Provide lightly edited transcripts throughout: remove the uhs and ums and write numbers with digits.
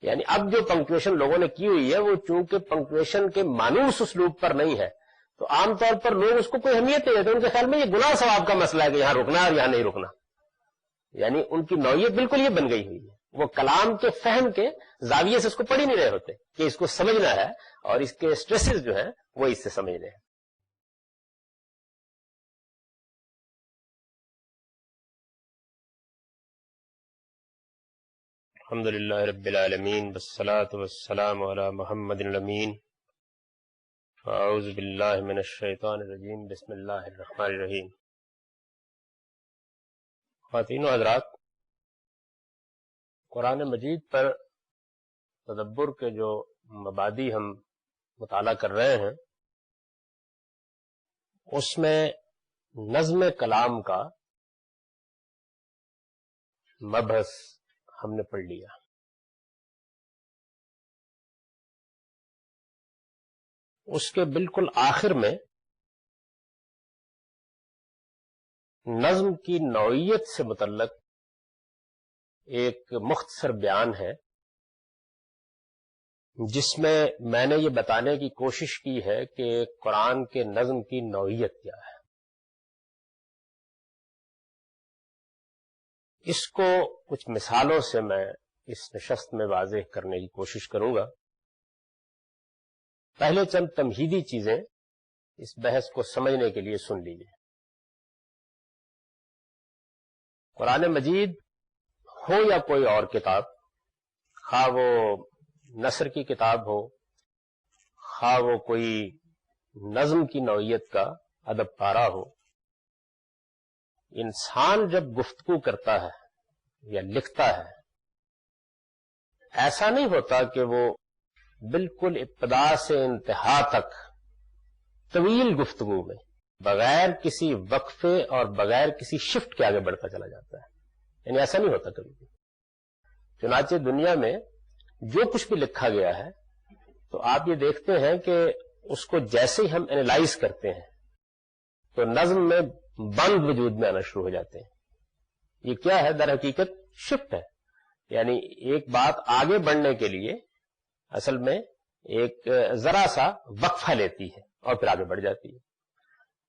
یعنی اب جو پنکچویشن لوگوں نے کی ہوئی ہے وہ چونکہ پنکچویشن کے مانوس اسلوب پر نہیں ہے تو عام طور پر لوگ اس کو کوئی اہمیت نہیں دیتے. ان کے خیال میں یہ گناہ ثواب کا مسئلہ ہے کہ یہاں رکنا اور یہاں نہیں رکنا. یعنی ان کی نوعیت بالکل یہ بن گئی ہوئی ہے. وہ کلام کے فہم کے زاویے سے اس کو پڑھ ہی نہیں رہے ہوتے کہ اس کو سمجھنا ہے اور اس کے سٹریسز جو ہیں وہ اس سے سمجھنے ہیں. الحمد للہ رب العالمین والصلاة والسلام علی محمد الامین. اعوذ باللہ من الشیطان الرجیم. بسم اللہ الرحمن الرحیم. خواتین و حضرات، قرآن مجید پر تدبر کے جو مبادی ہم مطالعہ کر رہے ہیں اس میں نظم کلام کا مبحث ہم نے پڑھ لیا. اس کے بالکل آخر میں نظم کی نوعیت سے متعلق ایک مختصر بیان ہے جس میں نے یہ بتانے کی کوشش کی ہے کہ قرآن کے نظم کی نوعیت کیا ہے. اس کو کچھ مثالوں سے میں اس نشست میں واضح کرنے کی کوشش کروں گا. پہلے چند تمہیدی چیزیں اس بحث کو سمجھنے کے لیے سن لیجیے. قرآن مجید ہو یا کوئی اور کتاب، خواہ وہ نثر کی کتاب ہو، خواہ وہ کوئی نظم کی نوعیت کا ادب پارہ ہو، انسان جب گفتگو کرتا ہے یا لکھتا ہے ایسا نہیں ہوتا کہ وہ بالکل ابتدا سے انتہا تک طویل گفتگو میں بغیر کسی وقفے اور بغیر کسی شفٹ کے آگے بڑھتا چلا جاتا ہے. یعنی ایسا نہیں ہوتا کبھی بھی. چنانچہ دنیا میں جو کچھ بھی لکھا گیا ہے تو آپ یہ دیکھتے ہیں کہ اس کو جیسے ہی ہم اینالائز کرتے ہیں تو نظم میں بند وجود میں آنا شروع ہو جاتے ہیں. یہ کیا ہے؟ در حقیقت شفٹ ہے. یعنی ایک بات آگے بڑھنے کے لیے اصل میں ایک ذرا سا وقفہ لیتی ہے اور پھر آگے بڑھ جاتی ہے.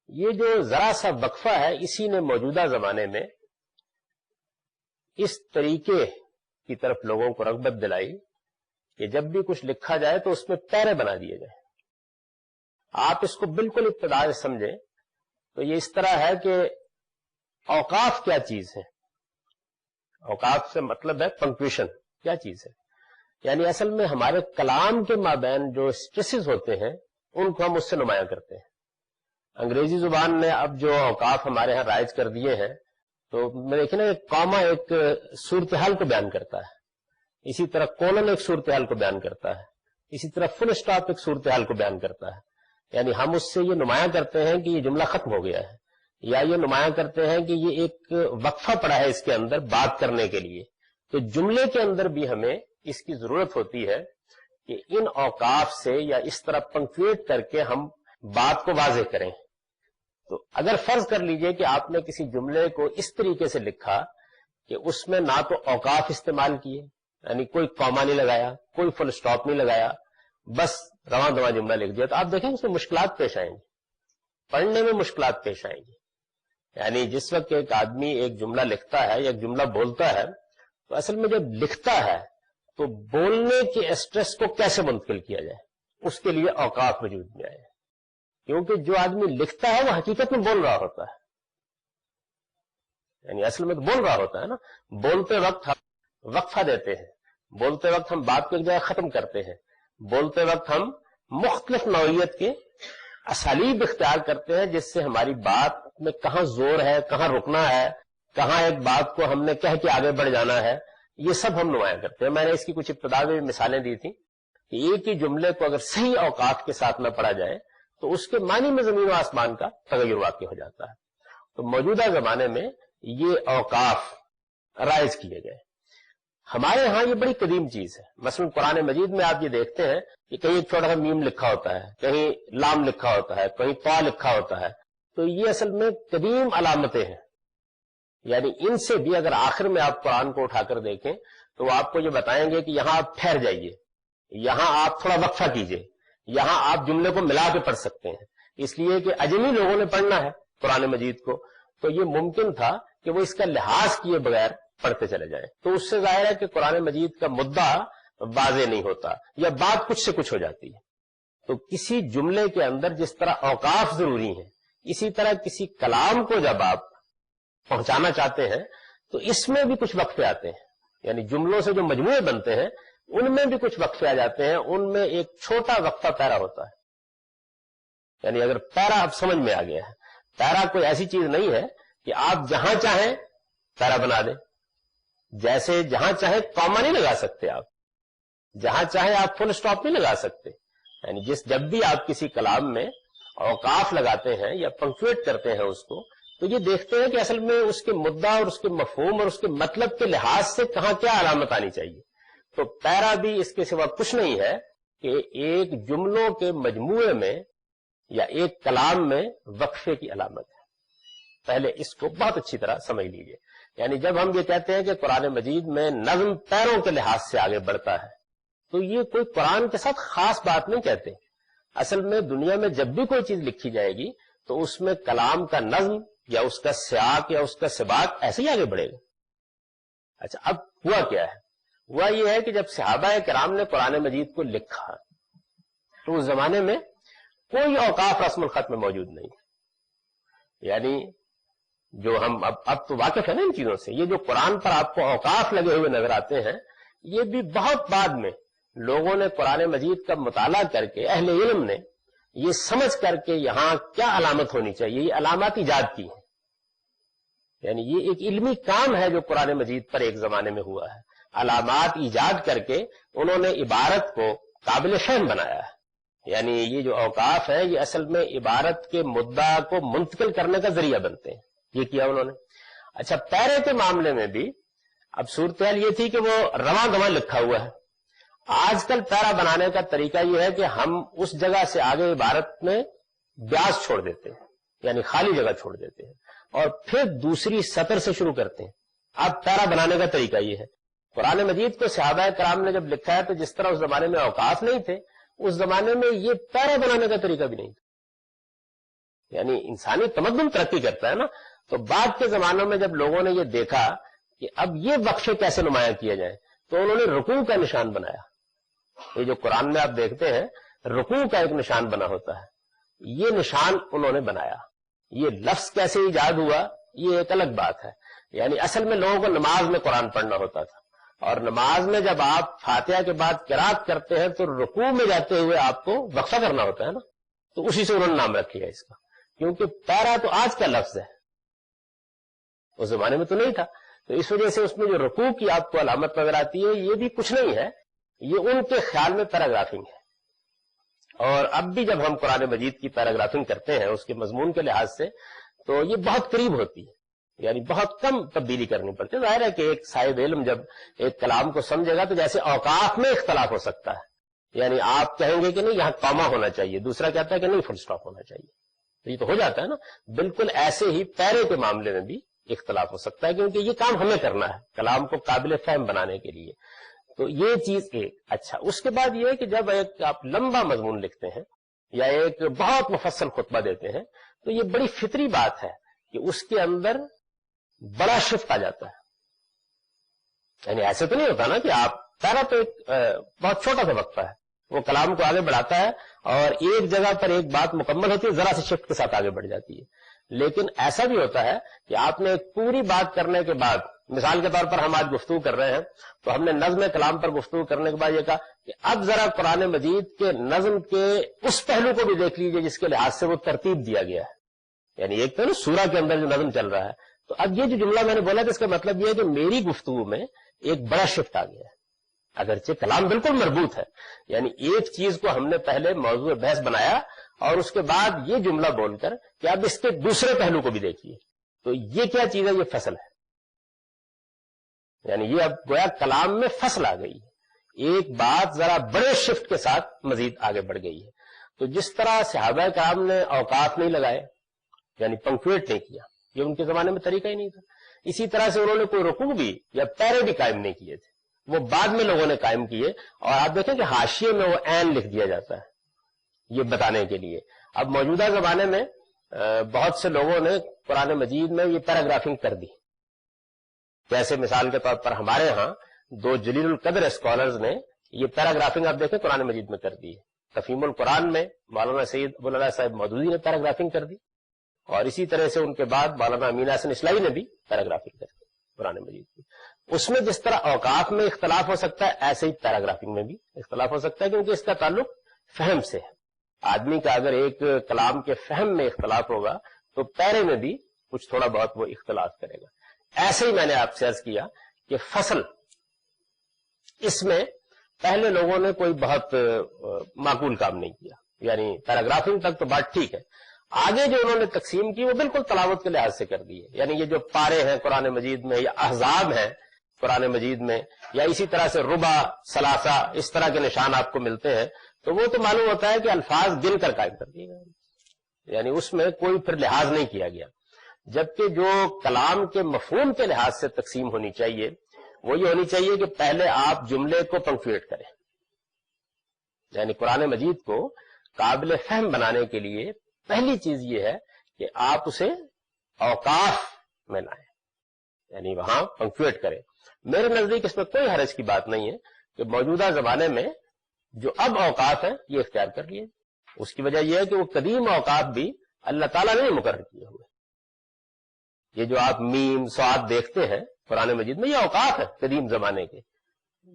یہ جو ذرا سا وقفہ ہے اسی نے موجودہ زمانے میں اس طریقے کی طرف لوگوں کو رغبت دلائی کہ جب بھی کچھ لکھا جائے تو اس میں پیرے بنا دیے جائیں. آپ اس کو بالکل ابتدا سے سمجھیں تو یہ اس طرح ہے کہ اوقاف کیا چیز ہے. اوقاف سے مطلب ہے پنکچویشن کیا چیز ہے. یعنی اصل میں ہمارے کلام کے مابین جو سٹریسز ہوتے ہیں ان کو ہم اس سے نمایاں کرتے ہیں. انگریزی زبان نے اب جو اوقاف ہمارے ہاں رائج کر دیے ہیں تو میں دیکھیں نا کاما ایک صورتحال کو بیان کرتا ہے، اسی طرح کولن ایک صورتحال کو بیان کرتا ہے، اسی طرح فل اسٹاپ ایک صورتحال کو بیان کرتا ہے. یعنی ہم اس سے یہ نمایاں کرتے ہیں کہ یہ جملہ ختم ہو گیا ہے، یا یہ نمایاں کرتے ہیں کہ یہ ایک وقفہ پڑا ہے اس کے اندر بات کرنے کے لیے. تو جملے کے اندر بھی ہمیں اس کی ضرورت ہوتی ہے کہ ان اوقاف سے یا اس طرح پنکچویٹ کر کے ہم بات کو واضح کریں. تو اگر فرض کر لیجئے کہ آپ نے کسی جملے کو اس طریقے سے لکھا کہ اس میں نہ تو اوقاف استعمال کیے، یعنی کوئی کاما نہیں لگایا، کوئی فل اسٹاپ نہیں لگایا، بس رواں دواں جملہ لکھ دیا، تو آپ دیکھیں اس میں مشکلات پیش آئیں گی، پڑھنے میں مشکلات پیش آئیں گی. یعنی جس وقت ایک آدمی ایک جملہ لکھتا ہے یا ایک جملہ بولتا ہے تو اصل میں جب لکھتا ہے تو بولنے کے اسٹریس کو کیسے منتقل کیا جائے اس کے لیے اوقاف وجود میں آئے. کیونکہ جو آدمی لکھتا ہے وہ حقیقت میں بول رہا ہوتا ہے، یعنی اصل میں تو بول رہا ہوتا ہے نا. بولتے وقت ہم وقفہ دیتے ہیں، بولتے وقت ہم بات کو ایک جگہ ختم کرتے ہیں، بولتے وقت ہم مختلف نوعیت کے اسالیب اختیار کرتے ہیں جس سے ہماری بات میں کہاں زور ہے، کہاں رکنا ہے، کہاں ایک بات کو ہم نے کہہ کے آگے بڑھ جانا ہے، یہ سب ہم نمایاں کرتے ہیں. میں نے اس کی کچھ ابتدا میں مثالیں دی تھیں کہ ایک ہی جملے کو اگر صحیح اوقاف کے ساتھ نہ پڑھا جائے تو اس کے معنی میں زمین و آسمان کا تغیر واقع ہو جاتا ہے. تو موجودہ زمانے میں یہ اوقاف رائج کیے گئے. ہمارے ہاں یہ بڑی قدیم چیز ہے. مثلا قرآن مجید میں آپ یہ دیکھتے ہیں کہ کہیں ایک چھوٹا سا میم لکھا ہوتا ہے، کہیں لام لکھا ہوتا ہے، کہیں طا لکھا ہوتا ہے. تو یہ اصل میں قدیم علامتیں ہیں. یعنی ان سے بھی اگر آخر میں آپ قرآن کو اٹھا کر دیکھیں تو وہ آپ کو یہ بتائیں گے کہ یہاں آپ ٹھہر جائیے، یہاں آپ تھوڑا وقفہ کیجئے، یہاں آپ جملے کو ملا کے پڑھ سکتے ہیں، اس لیے کہ اجمی لوگوں نے پڑھنا ہے قرآن مجید کو، تو یہ ممکن تھا کہ وہ اس کا لحاظ کیے بغیر پڑھتے چلے جائیں۔ تو اس سے ظاہر ہے کہ قرآن مجید کا مدعا واضح نہیں ہوتا یا بات کچھ سے کچھ ہو جاتی ہے۔ تو کسی جملے کے اندر جس طرح اوقاف ضروری ہیں، اسی طرح کسی کلام کو جب آپ پہنچانا چاہتے ہیں تو اس میں بھی کچھ وقفے آتے ہیں، یعنی جملوں سے جو مجموعے بنتے ہیں ان میں بھی کچھ وقفے آ جاتے ہیں، ان میں ایک چھوٹا وقفہ پیرا ہوتا ہے۔ یعنی اگر پیرا اب سمجھ میں آ گیا ہے، پیرا کوئی ایسی چیز نہیں ہے کہ آپ جہاں چاہیں پیرا بنا دیں، جیسے جہاں چاہیں کاما نہیں لگا سکتے، آپ جہاں چاہیں آپ فل سٹاپ نہیں لگا سکتے، یعنی جب بھی آپ کسی کلام میں اوقاف لگاتے ہیں یا پنکچویٹ کرتے ہیں اس کو، تو یہ دیکھتے ہیں کہ اصل میں اس کے مدعا اور اس کے مفہوم اور اس کے مطلب کے لحاظ سے کہاں کیا علامت آنی چاہیے۔ تو پیرا بھی اس کے سوا کچھ نہیں ہے کہ ایک جملوں کے مجموعے میں یا ایک کلام میں وقفے کی علامت ہے۔ پہلے اس کو بہت اچھی طرح سمجھ لیجئے، یعنی جب ہم یہ کہتے ہیں کہ قرآن مجید میں نظم پیروں کے لحاظ سے آگے بڑھتا ہے، تو یہ کوئی قرآن کے ساتھ خاص بات نہیں کہتے۔ اصل میں دنیا میں جب بھی کوئی چیز لکھی جائے گی تو اس میں کلام کا نظم یا اس کا سیاق یا اس کا سباق ایسے ہی آگے بڑھے گا۔ اچھا، اب ہوا کیا ہے؟ ہوا یہ ہے کہ جب صحابہ کرام نے قرآن مجید کو لکھا تو اس زمانے میں کوئی اوقاف رسم الخط میں موجود نہیں، یعنی جو ہم اب تو واقف ہے نا ان چیزوں سے، یہ جو قرآن پر آپ کو اوقاف لگے ہوئے نظر آتے ہیں، یہ بھی بہت بعد میں لوگوں نے قرآن مجید کا مطالعہ کر کے، اہل علم نے یہ سمجھ کر کے یہاں کیا علامت ہونی چاہیے، یہ علامات ایجاد کی ہیں۔ یعنی یہ ایک علمی کام ہے جو قرآن مجید پر ایک زمانے میں ہوا ہے، علامات ایجاد کر کے انہوں نے عبارت کو قابل فہم بنایا ہے۔ یعنی یہ جو اوقاف ہے یہ اصل میں عبارت کے مدعا کو منتقل کرنے کا ذریعہ بنتے ہیں، یہ کیا انہوں نے۔ اچھا، پیرے کے معاملے میں بھی اب صورتحال یہ تھی کہ وہ رواں دواں لکھا ہوا ہے۔ آج کل پیرا بنانے کا طریقہ یہ ہے کہ ہم اس جگہ سے آگے عبارت میں بیاس چھوڑ دیتے ہیں، یعنی خالی جگہ چھوڑ دیتے ہیں، اور پھر دوسری سطر سے شروع کرتے ہیں۔ اب پیرا بنانے کا طریقہ یہ ہے۔ قرآن مجید کو صحابہ کرام نے جب لکھا ہے تو جس طرح اس زمانے میں اوقاف نہیں تھے، اس زمانے میں یہ پیرا بنانے کا طریقہ بھی نہیں تھا۔ یعنی انسانی تمدن ترقی کرتا ہے نا، تو بعد کے زمانوں میں جب لوگوں نے یہ دیکھا کہ اب یہ وقفے کیسے نمایاں کیے جائیں، تو انہوں نے رکوع کا نشان بنایا۔ یہ جو قرآن میں آپ دیکھتے ہیں رکوع کا ایک نشان بنا ہوتا ہے، یہ نشان انہوں نے بنایا۔ یہ لفظ کیسے ایجاد ہوا یہ ایک الگ بات ہے، یعنی اصل میں لوگوں کو نماز میں قرآن پڑھنا ہوتا تھا، اور نماز میں جب آپ فاتحہ کے بعد قرات کرتے ہیں تو رکوع میں جاتے ہوئے آپ کو وقفہ کرنا ہوتا ہے نا، تو اسی سے انہوں نے نام رکھ لیا اس کا، کیونکہ پیرا تو آج کا لفظ ہے، اس زمانے میں تو نہیں تھا۔ تو اس وجہ سے اس میں جو رکوع کی آپ کو علامت نظر آتی ہے یہ بھی کچھ نہیں ہے، یہ ان کے خیال میں پیراگرافنگ ہے۔ اور اب بھی جب ہم قرآن مجید کی پیراگرافنگ کرتے ہیں اس کے مضمون کے لحاظ سے تو یہ بہت قریب ہوتی ہے، یعنی بہت کم تبدیلی کرنی پڑتی ہے۔ ظاہر ہے کہ ایک صاحب علم جب ایک کلام کو سمجھے گا تو جیسے اوقاف میں اختلاف ہو سکتا ہے، یعنی آپ کہیں گے کہ نہیں یہاں کاما ہونا چاہیے، دوسرا کہتا ہے کہ نہیں فل سٹاپ ہونا چاہیے، تو یہ تو ہو جاتا ہے نا۔ بالکل ایسے ہی پیرے کے معاملے میں بھی اختلاف ہو سکتا ہے، کیونکہ یہ کام ہمیں کرنا ہے کلام کو قابل فہم بنانے کے لیے۔ تو یہ چیز ایک۔ اچھا، اس کے بعد یہ ہے کہ جب ایک آپ لمبا مضمون لکھتے ہیں یا ایک بہت مفصل خطبہ دیتے ہیں تو یہ بڑی فطری بات ہے کہ اس کے اندر بڑا شفٹ آ جاتا ہے۔ یعنی ایسے تو نہیں ہوتا نا کہ آپ پیرا تو ایک بہت چھوٹا سا وقفہ ہے، وہ کلام کو آگے بڑھاتا ہے اور ایک جگہ پر ایک بات مکمل ہوتی ہے، ذرا سے شفٹ کے ساتھ آگے بڑھ جاتی ہے۔ لیکن ایسا بھی ہوتا ہے کہ آپ نے ایک پوری بات کرنے کے بعد، مثال کے طور پر ہم آج گفتگو کر رہے ہیں تو ہم نے نظم کلام پر گفتگو کرنے کے بعد یہ کہا کہ اب ذرا قرآن مجید کے نظم کے اس پہلو کو بھی دیکھ لیجئے جس کے لحاظ سے وہ ترتیب دیا گیا ہے۔ یعنی ایک تو نا سورہ کے اندر جو نظم چل رہا ہے، تو اب یہ جو جملہ میں نے بولا تھا اس کا مطلب یہ ہے کہ میری گفتگو میں ایک بڑا شفٹ آ گیا ہے، اگرچہ کلام بالکل مربوط ہے، یعنی ایک چیز کو ہم نے پہلے موضوع بحث بنایا اور اس کے بعد یہ جملہ بول کر کہ اب اس کے دوسرے پہلو کو بھی دیکھیے، تو یہ کیا چیز ہے؟ یہ فصل ہے، یعنی یہ اب گویا کلام میں فصل آ گئی ہے، ایک بات ذرا بڑے شفٹ کے ساتھ مزید آگے بڑھ گئی ہے۔ تو جس طرح صحابہ کرام نے اوقاف نہیں لگائے، یعنی پنکچویٹ نہیں کیا، یہ ان کے زمانے میں طریقہ ہی نہیں تھا، اسی طرح سے انہوں نے کوئی رکوع بھی یا پیرے بھی قائم نہیں کیے تھے، وہ بعد میں لوگوں نے قائم کیے، اور آپ دیکھیں کہ حاشیے میں وہ عین لکھ دیا جاتا ہے یہ بتانے کے لیے۔ اب موجودہ زمانے میں بہت سے لوگوں نے قرآن مجید میں یہ پیراگرافنگ کر دی، جیسے مثال کے طور پر ہمارے ہاں دو جلیل القدر اسکالرز نے یہ پیراگرافنگ آپ دیکھیں قرآن مجید میں کر دی ہے۔ تفہیم القرآن میں مولانا سید ابوالعلا صاحب مودودی نے پیراگرافنگ کر دی، اور اسی طرح سے ان کے بعد مولانا امین حسن اصلاحی نے بھی پیراگرافنگ کر دی قرآن مجید کی۔ اس میں جس طرح اوقاف میں اختلاف ہو سکتا ہے، ایسے ہی پیراگرافنگ میں بھی اختلاف ہو سکتا ہے، کیونکہ اس کا تعلق فہم سے ہے۔ آدمی کا اگر ایک کلام کے فہم میں اختلاف ہوگا تو پیرے میں بھی کچھ تھوڑا بہت وہ اختلاف کرے گا۔ ایسے ہی میں نے آپ سے عرض کیا کہ فصل، اس میں پہلے لوگوں نے کوئی بہت معقول کام نہیں کیا، یعنی پیراگرافنگ تک تو بات ٹھیک ہے، آگے جو انہوں نے تقسیم کی وہ بالکل تلاوت کے لحاظ سے کر دی ہے۔ یعنی یہ جو پارے ہیں قرآن مجید میں، یا احزاب ہیں قرآن مجید میں، یا اسی طرح سے ربع، ثلاثہ، اس طرح کے نشان آپ کو ملتے ہیں، تو وہ تو معلوم ہوتا ہے کہ الفاظ گن کر قائم کر دیے گئے، یعنی اس میں کوئی پھر لحاظ نہیں کیا گیا۔ جبکہ جو کلام کے مفہوم کے لحاظ سے تقسیم ہونی چاہیے وہ یہ ہونی چاہیے کہ پہلے آپ جملے کو پنکچویٹ کریں، یعنی قرآن مجید کو قابل فہم بنانے کے لیے پہلی چیز یہ ہے کہ آپ اسے اوقاف میں لائیں، یعنی وہاں پنکچویٹ کریں۔ میرے نزدیک اس میں کوئی حرج کی بات نہیں ہے کہ موجودہ زمانے میں جو اب اوقاف ہیں یہ اختیار کر لیے۔ اس کی وجہ یہ ہے کہ وہ قدیم اوقاف بھی اللہ تعالیٰ نے مقرر کیے ہوئے۔ یہ جو آپ میم صاد دیکھتے ہیں قرآن مجید میں، یہ اوقاف ہے قدیم زمانے کے،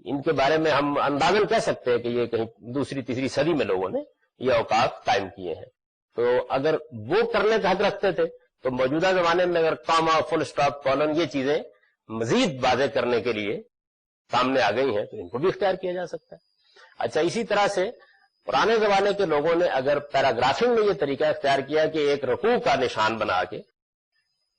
ان کے بارے میں ہم اندازاً کہہ سکتے ہیں کہ یہ کہیں دوسری تیسری صدی میں لوگوں نے یہ اوقاف قائم کیے ہیں۔ تو اگر وہ کرنے کا حق رکھتے تھے تو موجودہ زمانے میں اگر کاما، فل اسٹاپ، کولن، یہ چیزیں مزید واضح کرنے کے لیے سامنے آ گئی ہیں تو ان کو بھی اختیار کیا جا سکتا ہے۔ اچھا، اسی طرح سے پرانے زمانے کے لوگوں نے اگر پیراگرافنگ میں یہ طریقہ اختیار کیا کہ ایک رکوع کا نشان بنا کے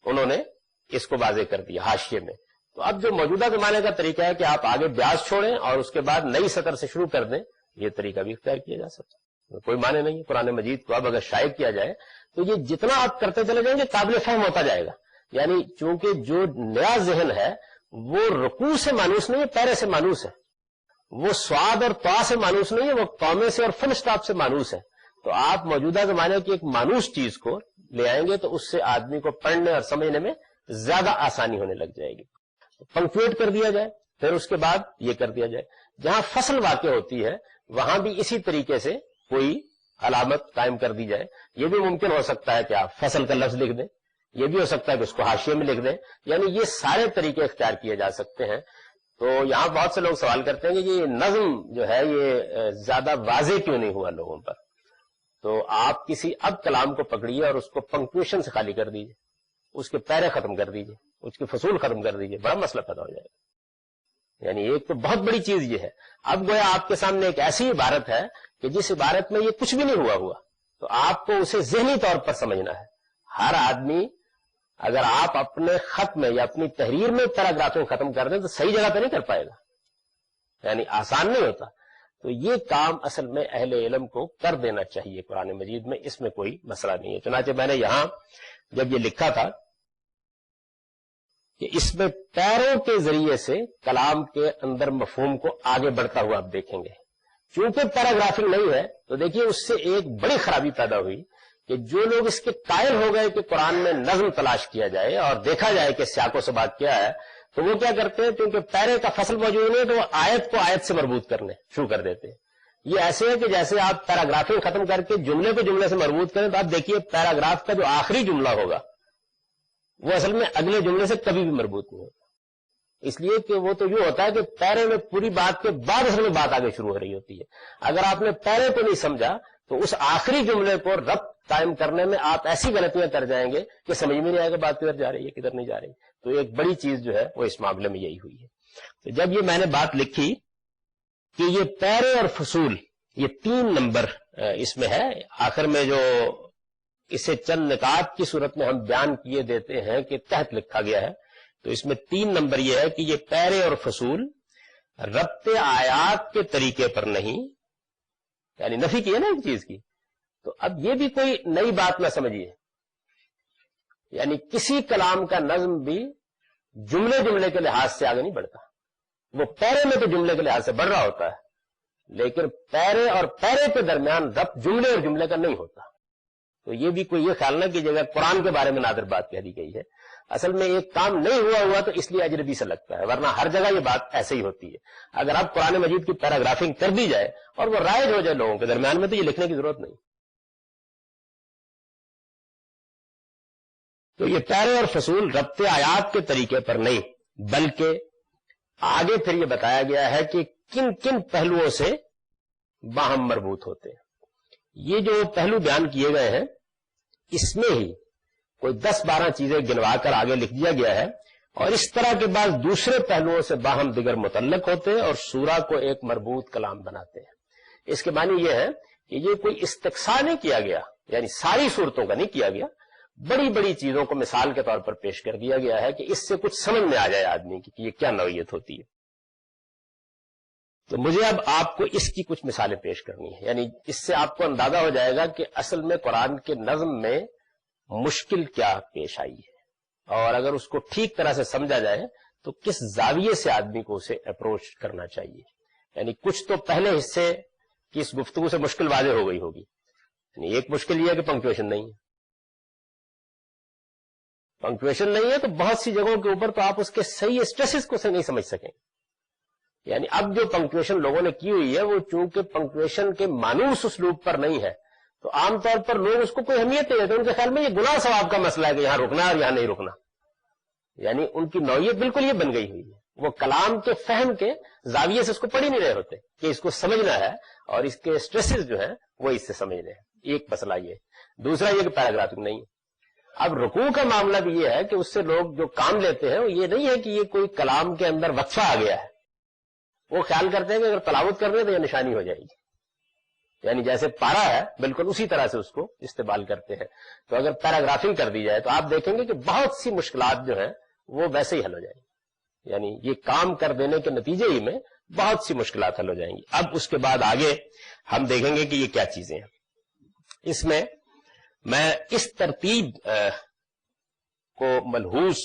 انہوں نے اس کو واضح کر دیا حاشیے میں، تو اب جو موجودہ زمانے کا طریقہ ہے کہ آپ آگے بیاض چھوڑیں اور اس کے بعد نئی سطر سے شروع کر دیں، یہ طریقہ بھی اختیار کیا جا سکتا ہے، کوئی معنی نہیں ہے۔ قرآن مجید کو اب اگر شائع کیا جائے تو یہ جتنا آپ کرتے چلے جائیں گے قابل فہم ہوتا جائے گا، یعنی چونکہ جو نیا ذہن ہے وہ رکوع سے مانوس نہیں ہے، پیرے سے مانوس ہے، وہ سواد اور طا سے مانوس نہیں ہے، وہ قومے سے اور فل اسٹاپ سے مانوس ہے۔ تو آپ موجودہ زمانے کی ایک مانوس چیز کو لے آئیں گے تو اس سے آدمی کو پڑھنے اور سمجھنے میں زیادہ آسانی ہونے لگ جائے گی۔ پنکچویٹ کر دیا جائے، پھر اس کے بعد یہ کر دیا جائے، جہاں فصل واقع ہوتی ہے وہاں بھی اسی طریقے سے کوئی علامت قائم کر دی جائے۔ یہ بھی ممکن ہو سکتا ہے کہ آپ فصل کا لفظ لکھ دیں، یہ بھی ہو سکتا ہے کہ اس کو حاشیے میں لکھ دیں، یعنی یہ سارے طریقے اختیار کیے جا سکتے ہیں۔ تو یہاں بہت سے لوگ سوال کرتے ہیں کہ یہ نظم جو ہے یہ زیادہ واضح کیوں نہیں ہوا لوگوں پر؟ تو آپ کسی اب کلام کو پکڑیے اور اس کو پنکچویشن سے خالی کر دیجئے، اس کے پیرے ختم کر دیجئے، اس کے فصول ختم کر دیجئے، بڑا مسئلہ پیدا ہو جائے گا۔ یعنی ایک تو بہت بڑی چیز یہ ہے، اب گویا آپ کے سامنے ایک ایسی عبارت ہے کہ جس عبارت میں یہ کچھ بھی نہیں ہوا تو آپ کو اسے ذہنی طور پر سمجھنا ہے۔ ہر آدمی اگر آپ اپنے خط میں یا اپنی تحریر میں پیراگرافیں ختم کر دیں تو صحیح جگہ پہ نہیں کر پائے گا، یعنی آسان نہیں ہوتا۔ تو یہ کام اصل میں اہل علم کو کر دینا چاہیے قرآن مجید میں، اس میں کوئی مسئلہ نہیں ہے۔ چنانچہ میں نے یہاں جب یہ لکھا تھا کہ اس میں پیروں کے ذریعے سے کلام کے اندر مفہوم کو آگے بڑھتا ہوا آپ دیکھیں گے، چونکہ پیراگرافنگ نہیں ہے تو دیکھیے اس سے ایک بڑی خرابی پیدا ہوئی کہ جو لوگ اس کے قائل ہو گئے کہ قرآن میں نظم تلاش کیا جائے اور دیکھا جائے کہ سیاق و سباق کیا ہے، تو وہ کیا کرتے ہیں کیونکہ پیرے کا فصل موجود نہیں ہے تو وہ آیت کو آیت سے مربوط کرنے شروع کر دیتے ہیں۔ یہ ایسے ہے کہ جیسے آپ پیراگرافنگ ختم کر کے جملے کو جملے سے مربوط کریں تو آپ دیکھیے پیراگراف کا جو آخری جملہ ہوگا وہ اصل میں اگلے جملے سے کبھی بھی مربوط نہیں ہوتا، اس لیے کہ وہ تو یوں ہوتا ہے کہ پیرے میں پوری بات کے بعد اصل میں بات آگے شروع ہو رہی ہوتی ہے۔ اگر آپ نے پیرے کو نہیں سمجھا تو اس آخری جملے کو ربط قائم کرنے میں آپ ایسی غلطیاں کر جائیں گے کہ سمجھ میں نہیں آئے گا بات کدھر جا رہی ہے کدھر نہیں جا رہی۔ تو ایک بڑی چیز جو ہے وہ اس معاملے میں یہی ہوئی ہے۔ تو جب یہ میں نے بات لکھی کہ یہ پیرے اور فصول یہ 3 نمبر اس میں ہے، آخر میں جو اسے چند نکات کی صورت میں ہم بیان کیے دیتے ہیں کہ تحت لکھا گیا ہے، تو اس میں 3 نمبر یہ ہے کہ یہ پیرے اور فصول ربط آیات کے طریقے پر نہیں، یعنی نفی کی ہے نا ایک چیز کی، تو اب یہ بھی کوئی نئی بات نہ سمجھیے، یعنی کسی کلام کا نظم بھی جملے جملے کے لحاظ سے آگے نہیں بڑھتا، وہ پیرے میں تو جملے کے لحاظ سے بڑھ رہا ہوتا ہے، لیکن پیرے اور پیرے کے درمیان ربط جملے اور جملے کا نہیں ہوتا. تو یہ بھی کوئی یہ خیال نہ کیجیے گا قرآن کے بارے میں نادر بات کہہ دی گئی ہے. اصل میں ایک کام نہیں ہوا تو اس لیے اجنبی سے لگتا ہے، ورنہ ہر جگہ یہ بات ایسے ہی ہوتی ہے. اگر اب قرآن مجید کی پیراگرافنگ کر دی جائے اور وہ رائج ہو جائے لوگوں کے درمیان میں، تو یہ لکھنے کی ضرورت نہیں. تو یہ پیرے اور فصول ربط آیات کے طریقے پر نہیں، بلکہ آگے پھر یہ بتایا گیا ہے کہ کن کن پہلوؤں سے باہم مربوط ہوتے ہیں. یہ جو پہلو بیان کیے گئے ہیں اس میں ہی کوئی 10-12 چیزیں گنوا کر آگے لکھ دیا گیا ہے، اور اس طرح کے بعض دوسرے پہلوؤں سے باہم دیگر متعلق ہوتے ہیں اور سورہ کو ایک مربوط کلام بناتے ہیں. اس کے معنی یہ ہے کہ یہ کوئی استقصاء نہیں کیا گیا، یعنی ساری صورتوں کا نہیں کیا گیا، بڑی بڑی چیزوں کو مثال کے طور پر پیش کر دیا گیا ہے کہ اس سے کچھ سمجھ میں آ جائے آدمی کی کہ یہ کیا نوعیت ہوتی ہے. تو مجھے اب آپ کو اس کی کچھ مثالیں پیش کرنی ہے، یعنی اس سے آپ کو اندازہ ہو جائے گا کہ اصل میں قرآن کے نظم میں مشکل کیا پیش آئی ہے، اور اگر اس کو ٹھیک طرح سے سمجھا جائے تو کس زاویے سے آدمی کو اسے اپروچ کرنا چاہیے. یعنی کچھ تو پہلے حصے کی اس گفتگو سے مشکل واضح ہو گئی ہوگی. یعنی ایک مشکل یہ ہے کہ پنکچویشن نہیں ہے. پنکچویشن نہیں ہے تو بہت سی جگہوں کے اوپر تو آپ اس کے صحیح اسٹریسز کو سے نہیں سمجھ سکیں. یعنی اب جو پنکچویشن لوگوں نے کی ہوئی ہے وہ چونکہ پنکچویشن کے مانوس اسلوب پر نہیں ہے تو عام طور پر لوگ اس کو کوئی اہمیت نہیں دیتے. ان کے خیال میں یہ گناہ ثواب کا مسئلہ ہے کہ یہاں رکنا اور یہاں نہیں رکنا. یعنی ان کی نوعیت بالکل یہ بن گئی ہوئی ہے، وہ کلام کے فہم کے زاویے سے اس کو پڑھ ہی نہیں رہے ہوتے کہ اس کو سمجھنا ہے اور اس کے اسٹریسز جو ہیں وہ اس سے سمجھنے ہیں. ایک مسئلہ یہ. دوسرا یہ کہ پیراگرافنگ نہیں ہے. اب رکوع کا معاملہ بھی یہ ہے کہ اس سے لوگ جو کام لیتے ہیں وہ یہ نہیں ہے کہ یہ کوئی کلام کے اندر وقفہ آ گیا ہے. وہ خیال کرتے ہیں کہ اگر تلاوت کر رہے تو یہ نشانی ہو جائے گی، یعنی جیسے پارا ہے بالکل اسی طرح سے اس کو استعمال کرتے ہیں. تو اگر پیراگرافنگ کر دی جائے تو آپ دیکھیں گے کہ بہت سی مشکلات جو ہیں وہ ویسے ہی حل ہو جائیں گی. یعنی یہ کام کر دینے کے نتیجے ہی میں بہت سی مشکلات حل ہو جائیں گی. اب اس کے بعد آگے ہم دیکھیں گے کہ یہ کیا چیزیں ہیں. اس میں اس ترتیب کو ملحوظ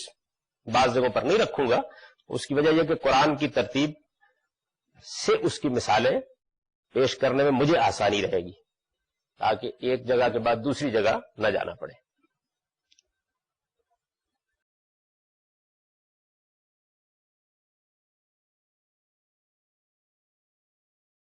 بعض جگہوں پر نہیں رکھوں گا. اس کی وجہ یہ کہ قرآن کی ترتیب سے اس کی مثالیں پیش کرنے میں مجھے آسانی رہے گی، تاکہ ایک جگہ کے بعد دوسری جگہ نہ جانا پڑے.